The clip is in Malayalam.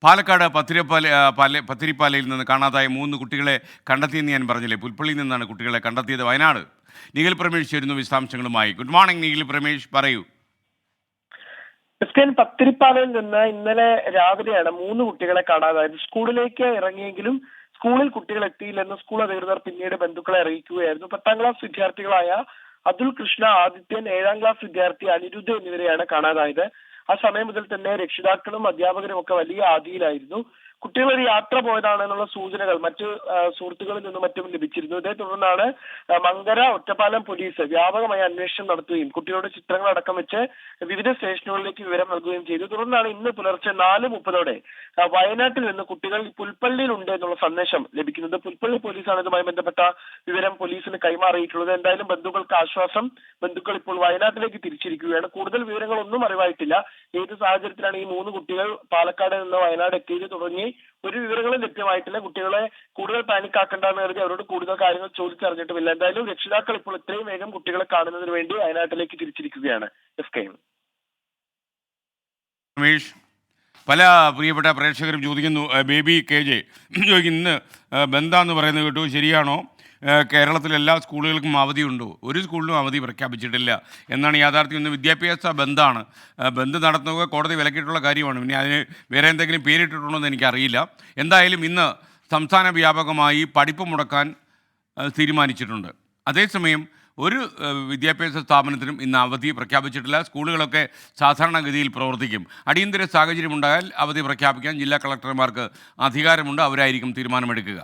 പാലക്കാട് പത്തിരിപ്പാലയിൽ നിന്ന് കാണാതായ 3 കുട്ടികളെ കണ്ടെത്തിയെന്ന് ഞാൻ പറഞ്ഞില്ലേ. പുൽപ്പള്ളിയിൽ നിന്നാണ് കുട്ടികളെ കണ്ടെത്തിയത്. വയനാട് നിഖിൽ പ്രമേഷ് ചേരുന്നു വിശദാംശങ്ങളുമായി. ഗുഡ് മോർണിംഗ് നിഖിൽ പ്രമേഷ്, പറയൂ. ക്രിസ്ത്യൻ പത്തിരിപ്പാലയിൽ നിന്ന് ഇന്നലെ രാവിലെയാണ് 3 കുട്ടികളെ കാണാതായത്. സ്കൂളിലേക്ക് ഇറങ്ങിയെങ്കിലും സ്കൂളിൽ കുട്ടികൾ എത്തിയില്ലെന്ന് സ്കൂൾ അധികൃതർ പിന്നീട് ബന്ധുക്കളെ അറിയിക്കുകയായിരുന്നു. 10ാം ക്ലാസ് വിദ്യാർത്ഥികളായ അതുൽ കൃഷ്ണ, ആദിത്യൻ, 7ാം ക്ലാസ് വിദ്യാർത്ഥി അനിരുദ്ധ് എന്നിവരെയാണ് കാണാതായത്. ആ സമയം മുതൽ തന്നെ രക്ഷിതാക്കളും അധ്യാപകരും ഒക്കെ വലിയ ആദിയിലായിരുന്നു. കുട്ടികൾ ഒരു യാത്ര പോയതാണെന്നുള്ള സൂചനകൾ മറ്റു സുഹൃത്തുക്കളിൽ നിന്നും മറ്റും ലഭിച്ചിരുന്നു. ഇതേ തുടർന്നാണ് മങ്കര ഒറ്റപ്പാലം പോലീസ് വ്യാപകമായ അന്വേഷണം നടത്തുകയും കുട്ടികളുടെ ചിത്രങ്ങൾ അടക്കം വെച്ച് വിവിധ സ്റ്റേഷനുകളിലേക്ക് വിവരം നൽകുകയും ചെയ്തു. തുടർന്നാണ് ഇന്ന് പുലർച്ചെ 4:30 വയനാട്ടിൽ നിന്ന് കുട്ടികൾ പുൽപ്പള്ളിയിലുണ്ട് എന്നുള്ള സന്ദേശം ലഭിക്കുന്നത്. പുൽപ്പള്ളി പോലീസാണ് ഇതുമായി ബന്ധപ്പെട്ട വിവരം പോലീസിന് കൈമാറിയിട്ടുള്ളത്. എന്തായാലും ബന്ധുക്കൾക്ക് ആശ്വാസം. ബന്ധുക്കൾ ഇപ്പോൾ വയനാട്ടിലേക്ക് തിരിച്ചിരിക്കുകയാണ്. കൂടുതൽ വിവരങ്ങളൊന്നും അറിവായിട്ടില്ല. ഏത് സാഹചര്യത്തിലാണ് ഈ 3 കുട്ടികൾ പാലക്കാട് നിന്ന് വയനാട് എത്തിയത് തുടങ്ങി ഒരു വിവരങ്ങളും ലഭ്യമായിട്ടില്ല. കുട്ടികളെ കൂടുതൽ പാനിക്കാക്കേണ്ടെന്ന് കരുതി അവരോട് കൂടുതൽ കാര്യങ്ങൾ ചോദിച്ചറിഞ്ഞിട്ടുമില്ല. എന്തായാലും രക്ഷിതാക്കൾ ഇപ്പോൾ എത്രയും വേഗം കുട്ടികളെ കാണുന്നതിന് വേണ്ടി വയനാട്ടിലേക്ക് തിരിച്ചിരിക്കുകയാണ്. രമേഷ്, പല പ്രിയപ്പെട്ട പ്രേക്ഷകരും ചോദിക്കുന്നു, ബേബി KJ ചോദിക്കുന്നു, ഇന്ന് ബന്ധാന്ന് പറയുന്നത് കേട്ടു, ശരിയാണോ? കേരളത്തിലെ എല്ലാ സ്കൂളുകൾക്കും അവധിയുണ്ടോ? ഒരു സ്കൂളിനും അവധി പ്രഖ്യാപിച്ചിട്ടില്ല എന്നാണ് യാഥാർത്ഥ്യം. ഇന്ന് വിദ്യാഭ്യാസ ബന്ധാണ്. ബന്ദ് നടത്തുക കോടതി വിലക്കിയിട്ടുള്ള കാര്യമാണ്. പിന്നെ അതിന് വേറെ എന്തെങ്കിലും പേരിട്ടിട്ടുണ്ടോ എന്ന് എനിക്കറിയില്ല. എന്തായാലും ഇന്ന് സംസ്ഥാന വ്യാപകമായി പഠിപ്പ് മുടക്കാൻ തീരുമാനിച്ചിട്ടുണ്ട്. അതേസമയം ഒരു വിദ്യാഭ്യാസ സ്ഥാപനത്തിനും ഇന്ന് അവധി പ്രഖ്യാപിച്ചിട്ടില്ല. സ്കൂളുകളൊക്കെ സാധാരണഗതിയിൽ പ്രവർത്തിക്കും. അടിയന്തര സാഹചര്യമുണ്ടായാൽ അവധി പ്രഖ്യാപിക്കാൻ ജില്ലാ കളക്ടർമാർക്ക് അധികാരമുണ്ട്. അവരായിരിക്കും തീരുമാനമെടുക്കുക.